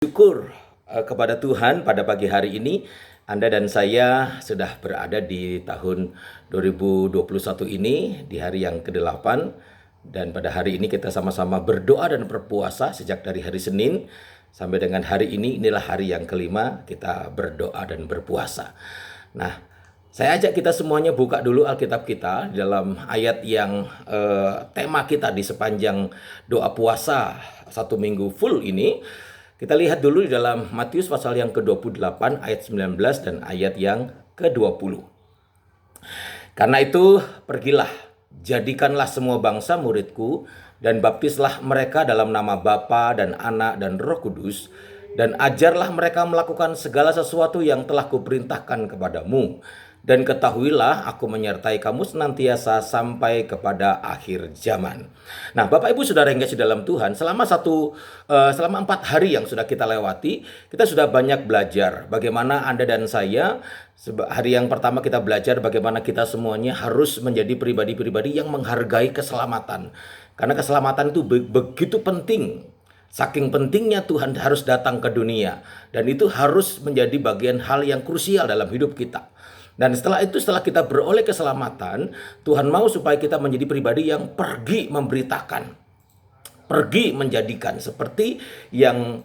Syukur kepada Tuhan pada pagi hari ini Anda dan saya sudah berada di tahun 2021 ini di hari yang ke-8 dan pada hari ini kita sama-sama berdoa dan berpuasa sejak dari hari Senin sampai dengan hari ini. Inilah hari yang kelima kita berdoa dan berpuasa. Nah, saya ajak kita semuanya buka dulu Alkitab kita dalam ayat yang tema kita di sepanjang doa puasa satu minggu full ini. Kita lihat dulu di dalam Matius pasal yang ke-28 ayat 19 dan ayat yang ke-20. Karena itu pergilah, jadikanlah semua bangsa muridku dan baptislah mereka dalam nama Bapa dan Anak dan Roh Kudus dan ajarlah mereka melakukan segala sesuatu yang telah kuperintahkan kepadamu. Dan ketahuilah aku menyertai kamu senantiasa sampai kepada akhir zaman. Nah, Bapak Ibu Saudara yang kasih dalam Tuhan, selama 4 hari yang sudah kita lewati, kita sudah banyak belajar bagaimana Anda dan saya. Hari yang pertama kita belajar bagaimana kita semuanya harus menjadi pribadi-pribadi yang menghargai keselamatan. Karena keselamatan itu begitu penting. Saking pentingnya Tuhan harus datang ke dunia. Dan itu harus menjadi bagian hal yang krusial dalam hidup kita. Dan setelah kita beroleh keselamatan, Tuhan mau supaya kita menjadi pribadi yang pergi memberitakan, pergi menjadikan seperti yang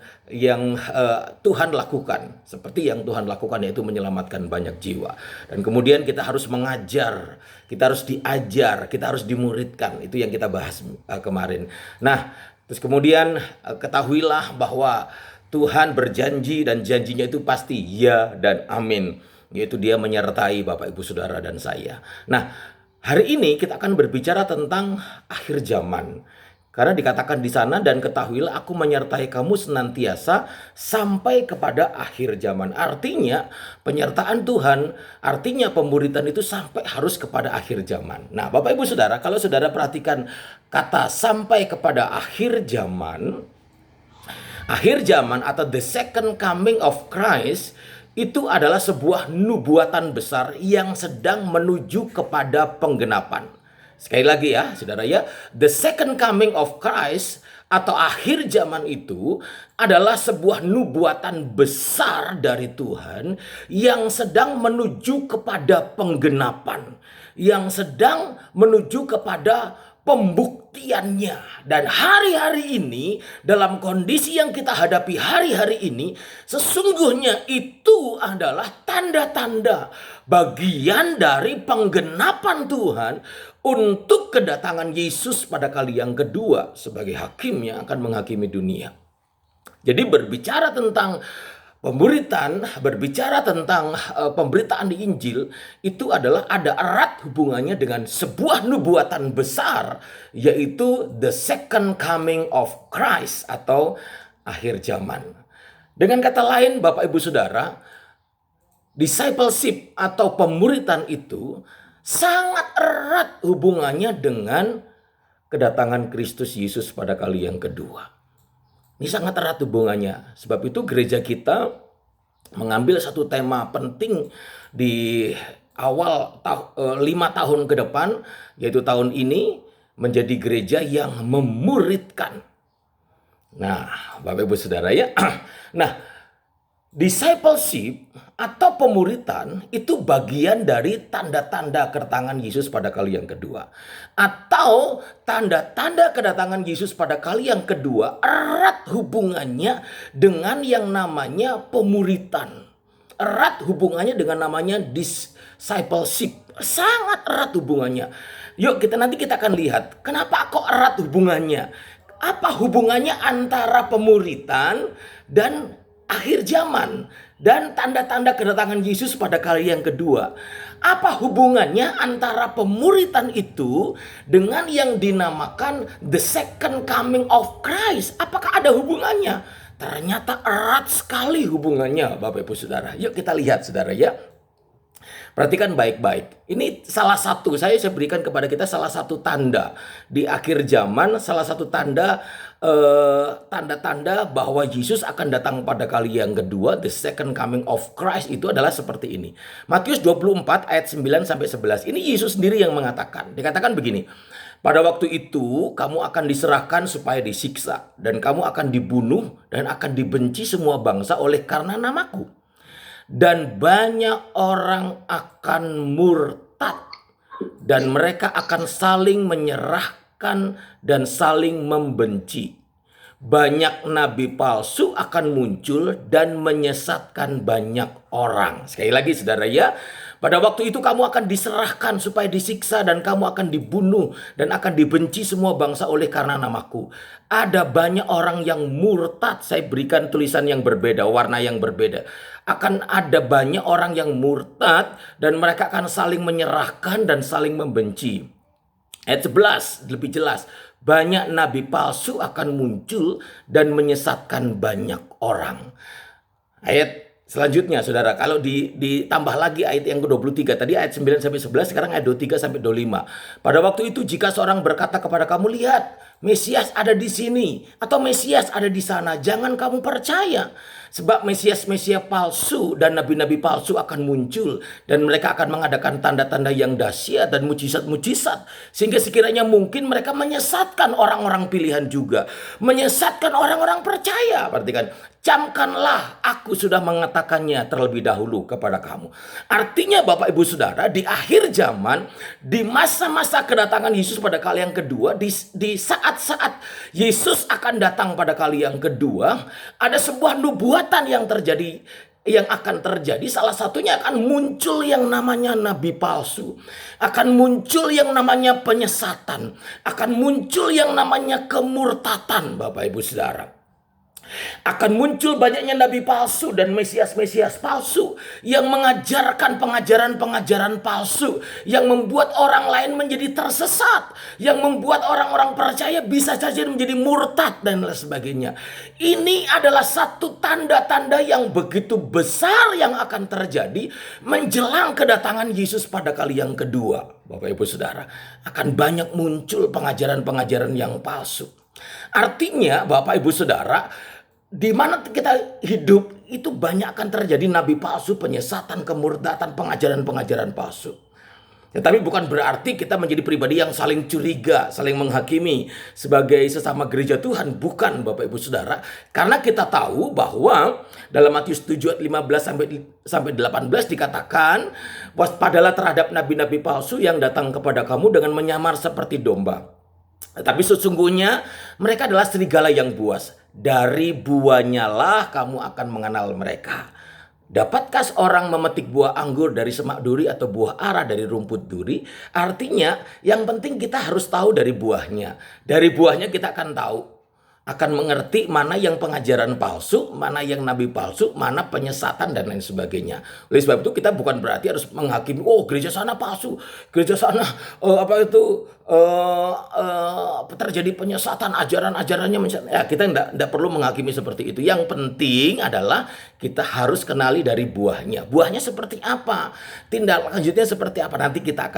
Tuhan lakukan, seperti yang Tuhan lakukan, yaitu menyelamatkan banyak jiwa. Dan kemudian kita harus mengajar, kita harus diajar, kita harus dimuridkan. Itu yang kita bahas kemarin. Nah, terus kemudian ketahuilah bahwa Tuhan berjanji dan janjinya itu pasti ya dan amin. Yaitu dia menyertai Bapak Ibu Saudara dan saya. Nah, hari ini kita akan berbicara tentang akhir zaman. Karena dikatakan di sana, dan ketahuilah aku menyertai kamu senantiasa sampai kepada akhir zaman. Artinya penyertaan Tuhan, artinya pemberitaan itu sampai harus kepada akhir zaman. Nah, Bapak Ibu Saudara, kalau saudara perhatikan kata sampai kepada akhir zaman atau the second coming of Christ, itu adalah sebuah nubuatan besar yang sedang menuju kepada penggenapan. Sekali lagi ya, saudara ya, the second coming of Christ atau akhir zaman itu adalah sebuah nubuatan besar dari Tuhan yang sedang menuju kepada penggenapan, yang sedang menuju kepada pembuktiannya. Dan hari-hari ini, dalam kondisi yang kita hadapi hari-hari ini, sesungguhnya itu adalah tanda-tanda bagian dari penggenapan Tuhan untuk kedatangan Yesus pada kali yang kedua sebagai hakim yang akan menghakimi dunia. Jadi berbicara tentang pemberitaan, berbicara tentang pemberitaan di Injil, itu adalah ada erat hubungannya dengan sebuah nubuatan besar, yaitu the second coming of Christ atau akhir zaman. Dengan kata lain, Bapak Ibu Saudara, discipleship atau pemuritan itu sangat erat hubungannya dengan kedatangan Kristus Yesus pada kali yang kedua. Ini sangat erat hubungannya. Sebab itu gereja kita mengambil satu tema penting di awal 5 tahun ke depan, yaitu tahun ini menjadi gereja yang memuridkan. Nah, Bapak Ibu Saudara ya. Nah, discipleship atau pemuritan itu bagian dari tanda-tanda kedatangan Yesus pada kali yang kedua. Atau tanda-tanda kedatangan Yesus pada kali yang kedua erat hubungannya dengan yang namanya pemuritan. Erat hubungannya dengan namanya discipleship. Sangat erat hubungannya. Yuk nanti kita akan lihat kenapa kok erat hubungannya. Apa hubungannya antara pemuritan dan akhir zaman dan tanda-tanda kedatangan Yesus pada kali yang kedua. Apa hubungannya antara pemuritan itu dengan yang dinamakan the second coming of Christ? Apakah ada hubungannya? Ternyata erat sekali hubungannya, Bapak Ibu Saudara. Yuk kita lihat Saudara ya. Perhatikan baik-baik. Ini salah satu, saya berikan kepada kita salah satu tanda di akhir zaman, salah satu tanda-tanda bahwa Yesus akan datang pada kali yang kedua, the second coming of Christ itu adalah seperti ini. Matius 24 ayat 9 sampai 11. Ini Yesus sendiri yang mengatakan. Dikatakan begini. Pada waktu itu kamu akan diserahkan supaya disiksa, dan kamu akan dibunuh dan akan dibenci semua bangsa oleh karena namaku. Dan banyak orang akan murtad, dan mereka akan saling menyerahkan dan saling membenci. Banyak nabi palsu akan muncul dan menyesatkan banyak orang. Sekali lagi saudara ya, pada waktu itu kamu akan diserahkan supaya disiksa, dan kamu akan dibunuh dan akan dibenci semua bangsa oleh karena namaku. Ada banyak orang yang murtad. Saya berikan tulisan yang berbeda, warna yang berbeda. Akan ada banyak orang yang murtad dan mereka akan saling menyerahkan dan saling membenci. Ayat 11 lebih jelas. Banyak nabi palsu akan muncul dan menyesatkan banyak orang. Ayat selanjutnya saudara, kalau ditambah lagi ayat yang ke-23, tadi ayat 9 sampai 11, sekarang ayat 23 sampai 25. Pada waktu itu jika seorang berkata kepada kamu, lihat, Mesias ada di sini, atau Mesias ada di sana, jangan kamu percaya. Sebab Mesias-Mesias palsu dan nabi-nabi palsu akan muncul, dan mereka akan mengadakan tanda-tanda yang dahsyat dan mujizat-mujizat, sehingga sekiranya mungkin mereka menyesatkan orang-orang pilihan juga, menyesatkan orang-orang percaya. Perhatikan, camkanlah, aku sudah mengatakannya terlebih dahulu kepada kamu. Artinya Bapak Ibu Saudara, di akhir zaman, di masa-masa kedatangan Yesus pada kali yang kedua, di saat-saat Yesus akan datang pada kali yang kedua, ada sebuah nubuatan yang terjadi, yang akan terjadi. Salah satunya akan muncul yang namanya nabi palsu, akan muncul yang namanya penyesatan, akan muncul yang namanya kemurtatan. Bapak Ibu Saudara, akan muncul banyaknya nabi palsu dan mesias-mesias palsu yang mengajarkan pengajaran-pengajaran palsu yang membuat orang lain menjadi tersesat, yang membuat orang-orang percaya bisa saja menjadi murtad dan lain sebagainya. Ini adalah satu tanda-tanda yang begitu besar yang akan terjadi menjelang kedatangan Yesus pada kali yang kedua. Bapak Ibu Saudara, akan banyak muncul pengajaran-pengajaran yang palsu. Artinya Bapak Ibu Saudara, di mana kita hidup itu banyak akan terjadi nabi palsu, penyesatan, kemurtatan, pengajaran-pengajaran palsu. Tetapi bukan berarti kita menjadi pribadi yang saling curiga, saling menghakimi sebagai sesama gereja Tuhan. Bukan Bapak Ibu Saudara. Karena kita tahu bahwa dalam Matius 7 ayat 15 sampai 18 dikatakan, waspadalah terhadap nabi-nabi palsu yang datang kepada kamu dengan menyamar seperti domba. Tetapi sesungguhnya mereka adalah serigala yang buas. Dari buahnya lah kamu akan mengenal mereka. Dapatkah seorang memetik buah anggur dari semak duri atau buah ara dari rumput duri? Artinya yang penting kita harus tahu dari buahnya. Dari buahnya kita akan tahu, akan mengerti mana yang pengajaran palsu, mana yang nabi palsu, mana penyesatan dan lain sebagainya. Oleh sebab itu kita bukan berarti harus menghakimi, oh gereja sana palsu, gereja sana terjadi penyesatan, ajaran-ajarannya. Ya, kita tidak perlu menghakimi seperti itu. Yang penting adalah kita harus kenali dari buahnya. Buahnya seperti apa? Tindak lanjutnya seperti apa? Nanti kita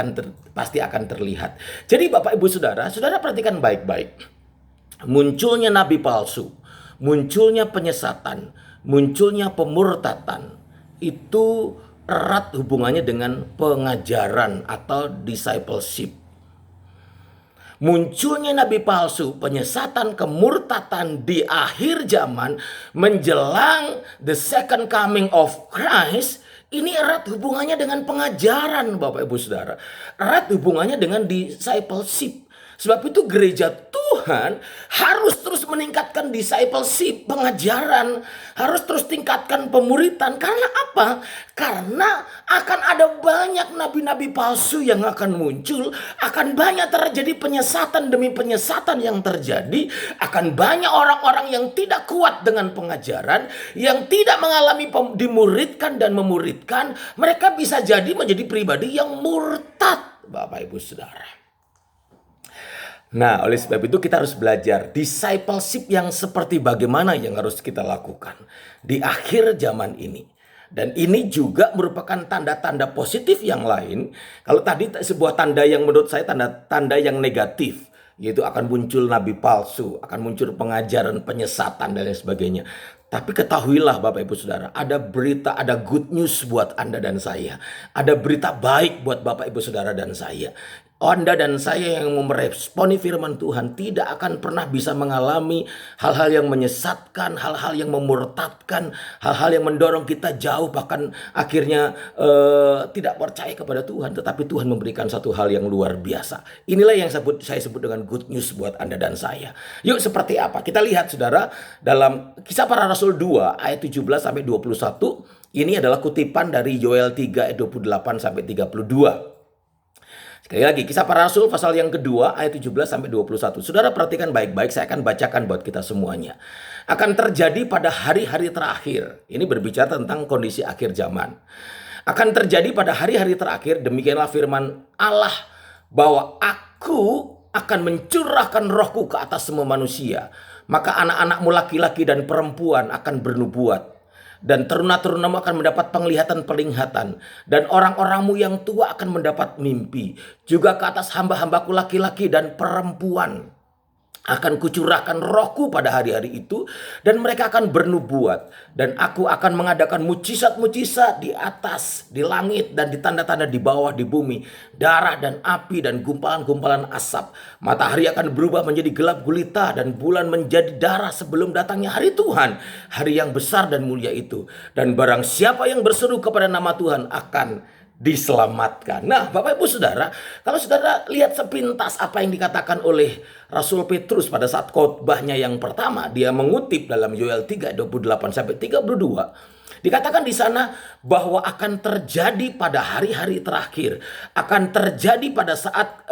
pasti akan terlihat. Jadi Bapak Ibu Saudara, saudara perhatikan baik-baik. Munculnya nabi palsu, munculnya penyesatan, munculnya pemurtatan, itu erat hubungannya dengan pengajaran atau discipleship. Munculnya nabi palsu, penyesatan, kemurtatan di akhir zaman menjelang the second coming of Christ, ini erat hubungannya dengan pengajaran Bapak Ibu Saudara. Erat hubungannya dengan discipleship. Sebab itu gereja Tuhan harus terus meningkatkan discipleship, pengajaran. Harus terus tingkatkan pemuritan. Karena apa? Karena akan ada banyak nabi-nabi palsu yang akan muncul. Akan banyak terjadi penyesatan demi penyesatan yang terjadi. Akan banyak orang-orang yang tidak kuat dengan pengajaran, yang tidak mengalami dimuridkan dan memuridkan. Mereka bisa jadi menjadi pribadi yang murtad, Bapak Ibu Saudara. Nah, oleh sebab itu kita harus belajar discipleship yang seperti bagaimana yang harus kita lakukan di akhir zaman ini. Dan ini juga merupakan tanda-tanda positif yang lain. Kalau tadi sebuah tanda yang menurut saya tanda-tanda yang negatif, yaitu akan muncul nabi palsu, akan muncul pengajaran penyesatan dan lain sebagainya. Tapi ketahuilah Bapak Ibu Saudara, ada berita, ada good news buat Anda dan saya. Ada berita baik buat Bapak Ibu Saudara dan saya. Anda dan saya yang meresponi firman Tuhan tidak akan pernah bisa mengalami hal-hal yang menyesatkan, hal-hal yang memurtadkan, hal-hal yang mendorong kita jauh, bahkan akhirnya tidak percaya kepada Tuhan. Tetapi Tuhan memberikan satu hal yang luar biasa. Inilah yang saya sebut dengan good news buat Anda dan saya. Yuk, seperti apa? Kita lihat saudara, dalam Kisah Para Rasul 2 ayat 17 sampai 21. Ini adalah kutipan dari Yoel 3 ayat 28 sampai 32. Sekali lagi, Kisah Para Rasul pasal yang kedua ayat 17 sampai 21. Saudara perhatikan baik-baik, saya akan bacakan buat kita semuanya. Akan terjadi pada hari-hari terakhir. Ini berbicara tentang kondisi akhir zaman. Akan terjadi pada hari-hari terakhir, demikianlah firman Allah, bahwa aku akan mencurahkan rohku ke atas semua manusia. Maka anak-anakmu laki-laki dan perempuan akan bernubuat. Dan teruna-terunamu akan mendapat penglihatan-penglihatan. Dan orang-orangmu yang tua akan mendapat mimpi. Juga ke atas hamba-hambaku laki-laki dan perempuan akan kucurahkan rohku pada hari-hari itu, dan mereka akan bernubuat. Dan aku akan mengadakan mujizat-mujizat di atas, di langit, dan di tanda-tanda di bawah, di bumi. Darah dan api dan gumpalan-gumpalan asap. Matahari akan berubah menjadi gelap gulita, dan bulan menjadi darah sebelum datangnya hari Tuhan, hari yang besar dan mulia itu. Dan barang siapa yang berseru kepada nama Tuhan akan diselamatkan. Nah, Bapak Ibu Saudara, kalau saudara lihat sepintas apa yang dikatakan oleh Rasul Petrus pada saat khotbahnya yang pertama, dia mengutip dalam Yoel 3 28 sampai 32. Dikatakan di sana bahwa akan terjadi pada hari-hari terakhir, akan terjadi pada saat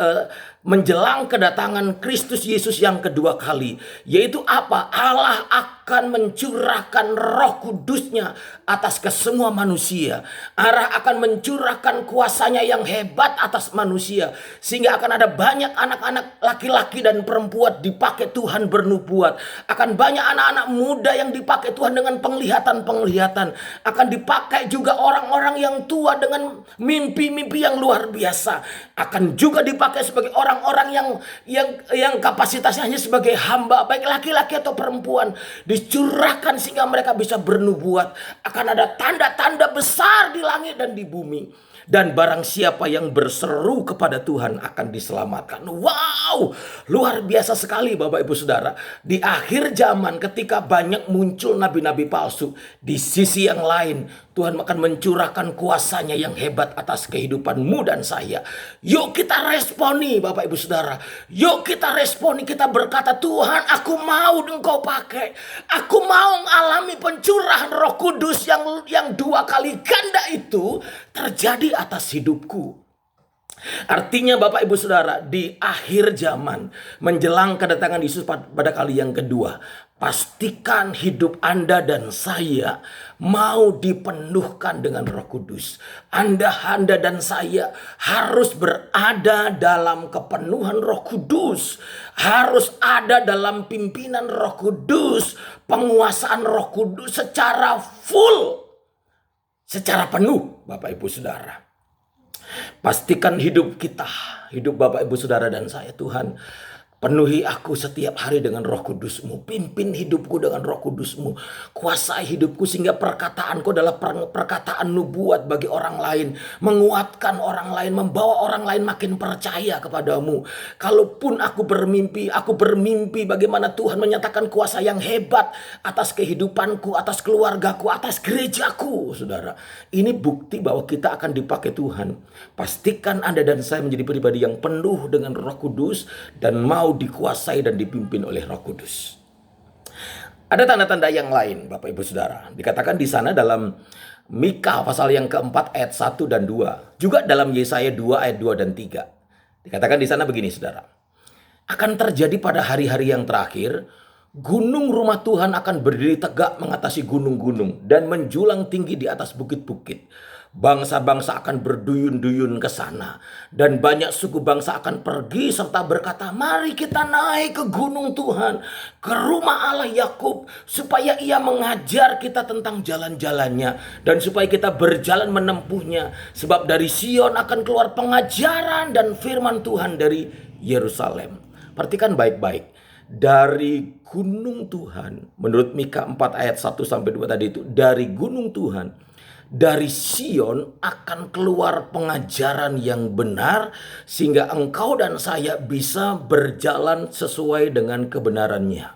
menjelang kedatangan Kristus Yesus yang kedua kali, yaitu apa? Allah akan mencurahkan Roh Kudusnya atas kesemua manusia. Allah akan mencurahkan kuasanya yang hebat atas manusia, sehingga akan ada banyak anak-anak laki-laki dan perempuan dipakai Tuhan bernubuat. Akan banyak anak-anak muda yang dipakai Tuhan dengan penglihatan-penglihatan. Akan dipakai juga orang-orang yang tua dengan mimpi-mimpi yang luar biasa. Akan juga dipakai sebagai orang-orang yang kapasitasnya hanya sebagai hamba, baik laki-laki atau perempuan, dicurahkan sehingga mereka bisa bernubuat. Akan ada tanda-tanda besar di langit dan di bumi. Dan barang siapa yang berseru kepada Tuhan akan diselamatkan. Wow, luar biasa sekali Bapak Ibu Saudara. Di akhir zaman ketika banyak muncul nabi-nabi palsu, di sisi yang lain Tuhan akan mencurahkan kuasanya yang hebat atas kehidupanmu dan saya. Yuk kita responi Bapak Ibu Saudara. Yuk kita responi, kita berkata, Tuhan, aku mau Engkau pakai. Aku mau mengalami pencurahan Roh Kudus yang dua kali ganda itu terjadi atas hidupku. Artinya Bapak Ibu Saudara, di akhir zaman menjelang kedatangan Yesus pada kali yang kedua, pastikan hidup Anda dan saya mau dipenuhkan dengan Roh Kudus. Anda dan saya harus berada dalam kepenuhan Roh Kudus. Harus ada dalam pimpinan Roh Kudus, penguasaan Roh Kudus secara full, secara penuh Bapak Ibu Saudara. Pastikan hidup kita, hidup Bapak Ibu Saudara dan saya, Tuhan, penuhi aku setiap hari dengan Roh Kudus-Mu. Pimpin hidupku dengan Roh Kudus-Mu. Kuasai hidupku sehingga perkataanku adalah perkataan nubuat bagi orang lain. Menguatkan orang lain, membawa orang lain makin percaya kepadamu. Kalaupun aku bermimpi bagaimana Tuhan menyatakan kuasa yang hebat atas kehidupanku, atas keluargaku, atas gerejaku. Saudara, ini bukti bahwa kita akan dipakai Tuhan. Pastikan Anda dan saya menjadi pribadi yang penuh dengan Roh Kudus dan mau dikuasai dan dipimpin oleh Roh Kudus. Ada tanda-tanda yang lain Bapak Ibu Saudara. Dikatakan di sana dalam Mika pasal yang keempat ayat 1 dan 2. Juga dalam Yesaya 2 ayat 2 dan 3. Dikatakan di sana begini Saudara. Akan terjadi pada hari-hari yang terakhir, gunung rumah Tuhan akan berdiri tegak mengatasi gunung-gunung dan menjulang tinggi di atas bukit-bukit. Bangsa-bangsa akan berduyun-duyun ke sana. Dan banyak suku bangsa akan pergi serta berkata, mari kita naik ke gunung Tuhan, ke rumah Allah Yakub, supaya ia mengajar kita tentang jalan-jalannya. Dan supaya kita berjalan menempuhnya. Sebab dari Sion akan keluar pengajaran dan firman Tuhan dari Yerusalem. Perhatikan baik-baik. Dari gunung Tuhan, menurut Mika 4 ayat 1 sampai 2 tadi itu, dari gunung Tuhan, dari Sion akan keluar pengajaran yang benar sehingga engkau dan saya bisa berjalan sesuai dengan kebenarannya.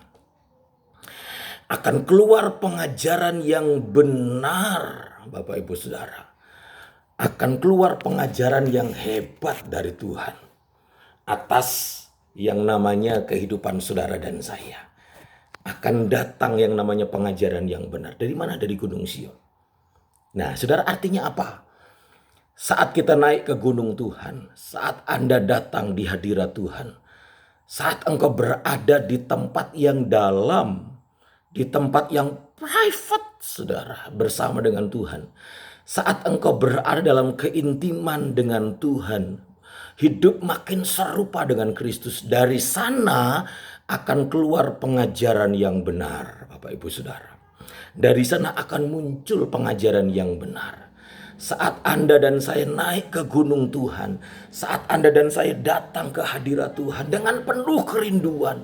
Akan keluar pengajaran yang benar, Bapak Ibu Saudara. Akan keluar pengajaran yang hebat dari Tuhan atas yang namanya kehidupan saudara dan saya. Akan datang yang namanya pengajaran yang benar. Dari mana? Dari Gunung Sion. Nah, saudara, artinya apa? Saat kita naik ke gunung Tuhan, saat Anda datang di hadirat Tuhan, saat engkau berada di tempat yang dalam, di tempat yang private, saudara, bersama dengan Tuhan. Saat engkau berada dalam keintiman dengan Tuhan, hidup makin serupa dengan Kristus. Dari sana akan keluar pengajaran yang benar, Bapak Ibu Saudara. Dari sana akan muncul pengajaran yang benar. Saat Anda dan saya naik ke gunung Tuhan, saat Anda dan saya datang ke hadirat Tuhan dengan penuh kerinduan,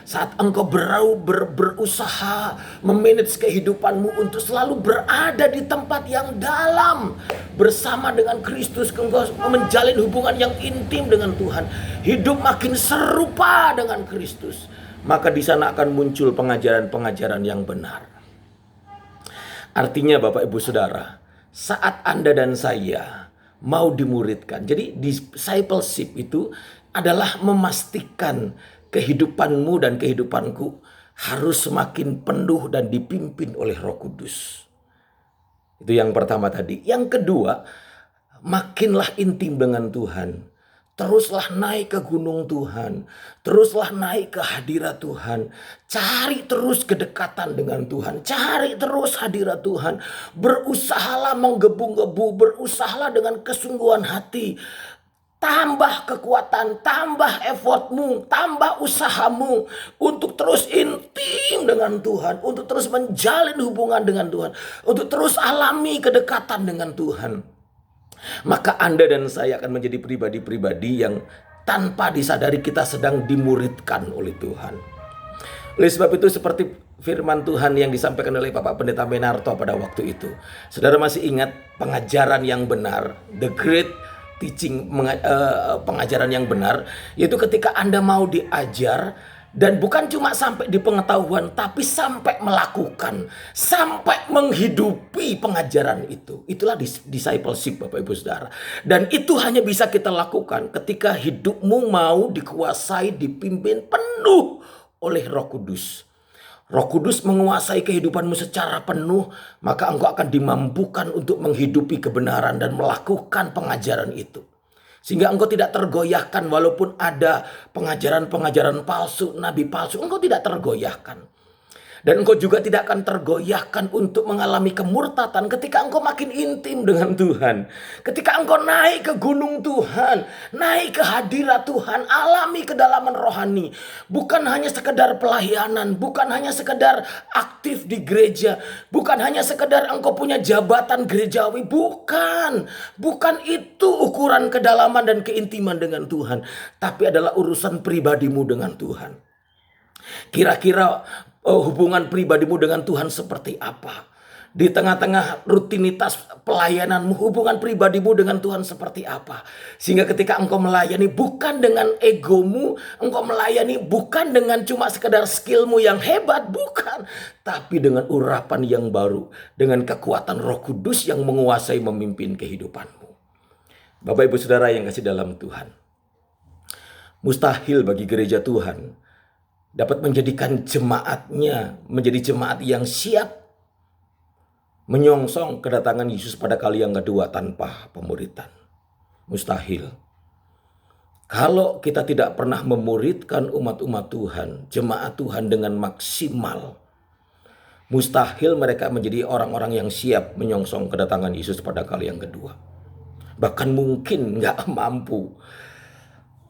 saat engkau berusaha memanage kehidupanmu untuk selalu berada di tempat yang dalam bersama dengan Kristus, engkau menjalin hubungan yang intim dengan Tuhan, hidup makin serupa dengan Kristus, maka di sana akan muncul pengajaran-pengajaran yang benar. Artinya Bapak Ibu Saudara, saat Anda dan saya mau dimuridkan, jadi discipleship itu adalah memastikan kehidupanmu dan kehidupanku harus semakin penuh dan dipimpin oleh Roh Kudus. Itu yang pertama tadi. Yang kedua, makinlah intim dengan Tuhan. Teruslah naik ke gunung Tuhan. Teruslah naik ke hadirat Tuhan. Cari terus kedekatan dengan Tuhan. Cari terus hadirat Tuhan. Berusahalah menggebu-gebu. Berusahalah dengan kesungguhan hati. Tambah kekuatan, tambah effortmu, tambah usahamu untuk terus intim dengan Tuhan, untuk terus menjalin hubungan dengan Tuhan, untuk terus alami kedekatan dengan Tuhan. Maka Anda dan saya akan menjadi pribadi-pribadi yang tanpa disadari kita sedang dimuridkan oleh Tuhan. Oleh sebab itu seperti firman Tuhan yang disampaikan oleh Bapak Pendeta Menarto pada waktu itu. Saudara masih ingat pengajaran yang benar, the great teaching, pengajaran yang benar, yaitu ketika Anda mau diajar dan bukan cuma sampai di pengetahuan, tapi sampai melakukan, sampai menghidupi pengajaran itu. Itulah discipleship Bapak Ibu Saudara. Dan itu hanya bisa kita lakukan ketika hidupmu mau dikuasai, dipimpin penuh oleh Roh Kudus. Roh Kudus menguasai kehidupanmu secara penuh, maka engkau akan dimampukan untuk menghidupi kebenaran dan melakukan pengajaran itu. Sehingga engkau tidak tergoyahkan walaupun ada pengajaran-pengajaran palsu, nabi palsu, engkau tidak tergoyahkan. Dan engkau juga tidak akan tergoyahkan untuk mengalami kemurtatan ketika engkau makin intim dengan Tuhan. Ketika engkau naik ke gunung Tuhan, naik ke hadirat Tuhan, alami kedalaman rohani. Bukan hanya sekedar pelayanan, bukan hanya sekedar aktif di gereja, bukan hanya sekedar engkau punya jabatan gerejawi, bukan. Bukan itu ukuran kedalaman dan keintiman dengan Tuhan, tapi adalah urusan pribadimu dengan Tuhan. Kira-kira hubungan pribadimu dengan Tuhan seperti apa? Di tengah-tengah rutinitas pelayananmu, hubungan pribadimu dengan Tuhan seperti apa? Sehingga ketika engkau melayani bukan dengan egomu, engkau melayani bukan dengan cuma sekedar skillmu yang hebat, bukan. Tapi dengan urapan yang baru, dengan kekuatan Roh Kudus yang menguasai memimpin kehidupanmu. Bapak Ibu Saudara yang kasih dalam Tuhan, mustahil bagi gereja Tuhan dapat menjadikan jemaatnya menjadi jemaat yang siap menyongsong kedatangan Yesus pada kali yang kedua tanpa pemuritan. Mustahil. Kalau kita tidak pernah memuridkan umat-umat Tuhan, jemaat Tuhan dengan maksimal, mustahil mereka menjadi orang-orang yang siap menyongsong kedatangan Yesus pada kali yang kedua. Bahkan mungkin nggak mampu.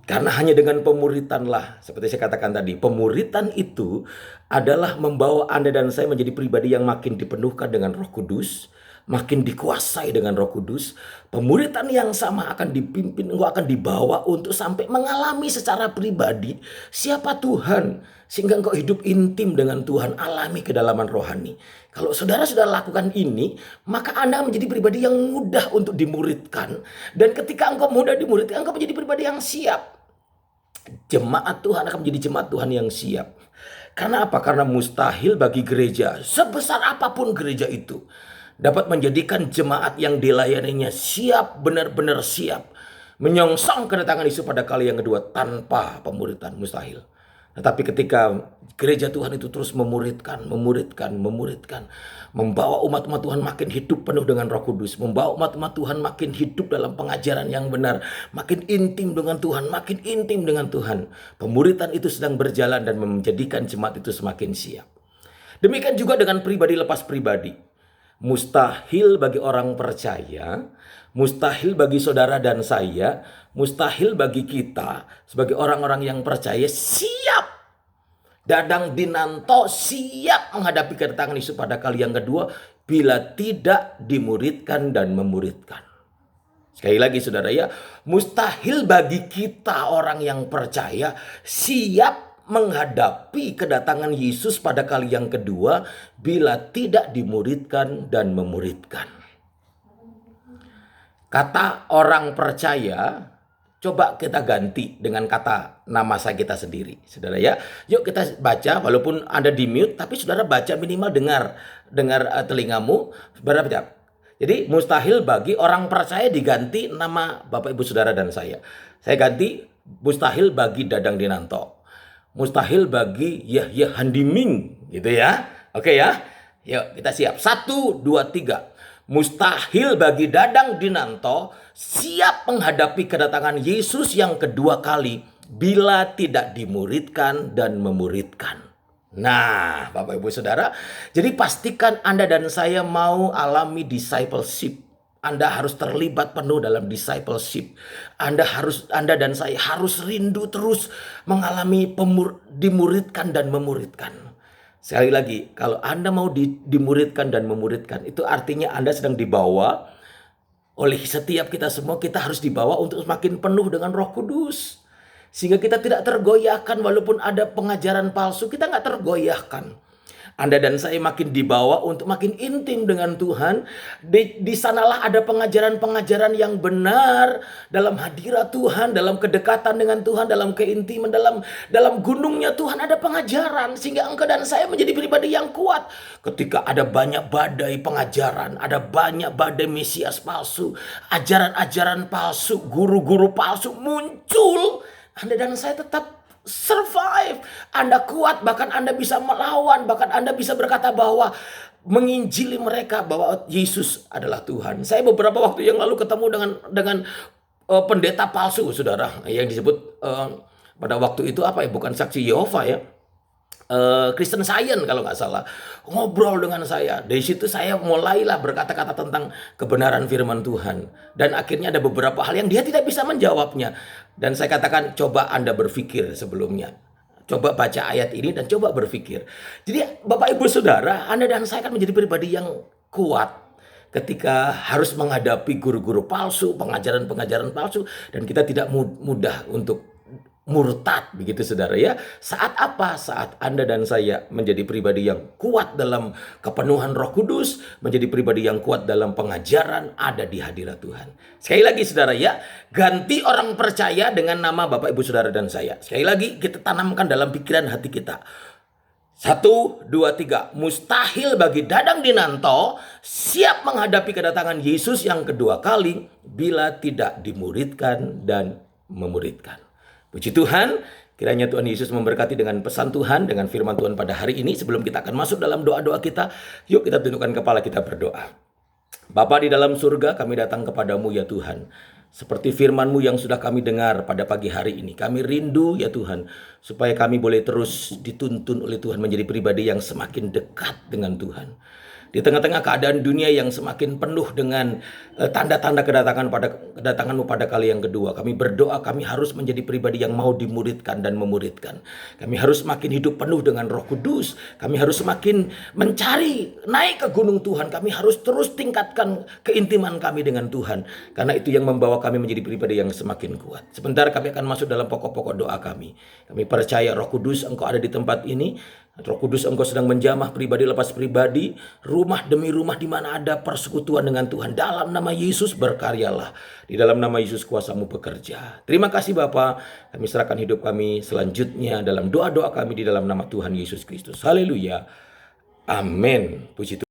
Karena hanya dengan pemuritanlah, seperti saya katakan tadi, pemuritan itu adalah membawa Anda dan saya menjadi pribadi yang makin dipenuhkan dengan Roh Kudus, makin dikuasai dengan Roh Kudus, pemuritan yang sama akan dipimpin, engkau akan dibawa untuk sampai mengalami secara pribadi siapa Tuhan. Sehingga engkau hidup intim dengan Tuhan, alami kedalaman rohani. Kalau saudara sudah lakukan ini, maka Anda menjadi pribadi yang mudah untuk dimuridkan. Dan ketika engkau mudah dimuridkan, engkau menjadi pribadi yang siap. Jemaat Tuhan akan menjadi jemaat Tuhan yang siap. Karena apa? Karena mustahil bagi gereja, sebesar apapun gereja itu, dapat menjadikan jemaat yang dilayaninya siap, benar-benar siap, menyongsong kedatangan Yesus pada kali yang kedua tanpa pemuritan, mustahil. Tetapi ketika gereja Tuhan itu terus memuridkan, membawa umat-umat Tuhan makin hidup penuh dengan Roh Kudus, membawa umat-umat Tuhan makin hidup dalam pengajaran yang benar, makin intim dengan Tuhan, pemuritan itu sedang berjalan dan menjadikan jemaat itu semakin siap. Demikian juga dengan pribadi lepas pribadi. Mustahil bagi orang percaya, mustahil bagi saudara dan saya, mustahil bagi kita sebagai orang-orang yang percaya siap dadang dinanto, siap menghadapi kedatangan Yesus pada kali yang kedua bila tidak dimuridkan dan memuridkan. Sekali lagi saudara ya, mustahil bagi kita orang yang percaya siap menghadapi kedatangan Yesus pada kali yang kedua bila tidak dimuridkan dan memuridkan. Kata orang percaya coba kita ganti dengan kata nama saya kita sendiri. Saudara ya, yuk kita baca walaupun Anda di mute, tapi saudara baca minimal dengar telingamu. Berapa? Jadi mustahil bagi orang percaya diganti nama Bapak Ibu Saudara dan saya. Saya ganti mustahil bagi Dadang Dinanto. Mustahil bagi Yahya Handiming gitu ya. Oke ya. Yuk kita siap. 1, 2, 3. Mustahil bagi Dadang Dinanto siap menghadapi kedatangan Yesus yang kedua kali bila tidak dimuridkan dan memuridkan. Nah, Bapak Ibu Saudara, jadi pastikan Anda dan saya mau alami discipleship. Anda harus terlibat penuh dalam discipleship. Anda dan saya harus rindu terus mengalami dimuridkan dan memuridkan. Sekali lagi, kalau Anda mau dimuridkan dan memuridkan, itu artinya Anda sedang dibawa oleh setiap kita semua. Kita harus dibawa untuk semakin penuh dengan Roh Kudus. Sehingga kita tidak tergoyahkan walaupun ada pengajaran palsu, kita nggak tergoyahkan. Anda dan saya makin dibawa untuk makin intim dengan Tuhan. Di sanalah ada pengajaran-pengajaran yang benar dalam hadirat Tuhan, dalam kedekatan dengan Tuhan, dalam keintiman, dalam gunungnya Tuhan ada pengajaran sehingga engkau dan saya menjadi pribadi yang kuat. Ketika ada banyak badai pengajaran, ada banyak badai Mesias palsu, ajaran-ajaran palsu, guru-guru palsu muncul, Anda dan saya tetap survive. Anda kuat, bahkan Anda bisa melawan, bahkan Anda bisa berkata bahwa menginjili mereka bahwa Yesus adalah Tuhan. Saya beberapa waktu yang lalu ketemu dengan pendeta palsu, saudara, yang disebut pada waktu itu apa ya? Bukan saksi Yehova ya. Kristen Science kalau nggak salah, ngobrol dengan saya. Dari situ saya mulailah berkata-kata tentang kebenaran firman Tuhan. Dan akhirnya ada beberapa hal yang dia tidak bisa menjawabnya. Dan saya katakan, coba Anda berpikir sebelumnya. Coba baca ayat ini dan coba berpikir. Jadi Bapak Ibu Saudara, Anda dan saya kan menjadi pribadi yang kuat ketika harus menghadapi guru-guru palsu, pengajaran-pengajaran palsu. Dan kita tidak mudah untuk murtad, begitu saudara ya. Saat apa? Saat Anda dan saya menjadi pribadi yang kuat dalam kepenuhan Roh Kudus, menjadi pribadi yang kuat dalam pengajaran, ada di hadirat Tuhan. Sekali lagi saudara ya, ganti orang percaya dengan nama Bapak Ibu Saudara dan saya. Sekali lagi kita tanamkan dalam pikiran hati kita. 1, 2, 3. Mustahil bagi Dadang Dinanto siap menghadapi kedatangan Yesus yang kedua kali bila tidak dimuridkan dan memuridkan. Puji Tuhan, kiranya Tuhan Yesus memberkati dengan pesan Tuhan, dengan firman Tuhan pada hari ini. Sebelum kita akan masuk dalam doa-doa kita, yuk kita tundukkan kepala kita berdoa. Bapa di dalam surga, kami datang kepadamu ya Tuhan. Seperti firman-Mu yang sudah kami dengar pada pagi hari ini. Kami rindu ya Tuhan, supaya kami boleh terus dituntun oleh Tuhan menjadi pribadi yang semakin dekat dengan Tuhan. Di tengah-tengah keadaan dunia yang semakin penuh dengan tanda-tanda kedatanganmu pada kali yang kedua, kami berdoa kami harus menjadi pribadi yang mau dimuridkan dan memuridkan. Kami harus makin hidup penuh dengan Roh Kudus. Kami harus semakin mencari, naik ke gunung Tuhan. Kami harus terus tingkatkan keintiman kami dengan Tuhan. Karena itu yang membawa kami menjadi pribadi yang semakin kuat. Sebentar kami akan masuk dalam pokok-pokok doa kami. Kami percaya Roh Kudus Engkau ada di tempat ini. Roh Kudus Engkau sedang menjamah pribadi lepas pribadi, rumah demi rumah di mana ada persekutuan dengan Tuhan. Dalam nama Yesus berkaryalah. Di dalam nama Yesus kuasa-Mu bekerja. Terima kasih Bapa. Kami serahkan hidup kami selanjutnya dalam doa-doa kami di dalam nama Tuhan Yesus Kristus. Haleluya. Amin. Puji Tuhan.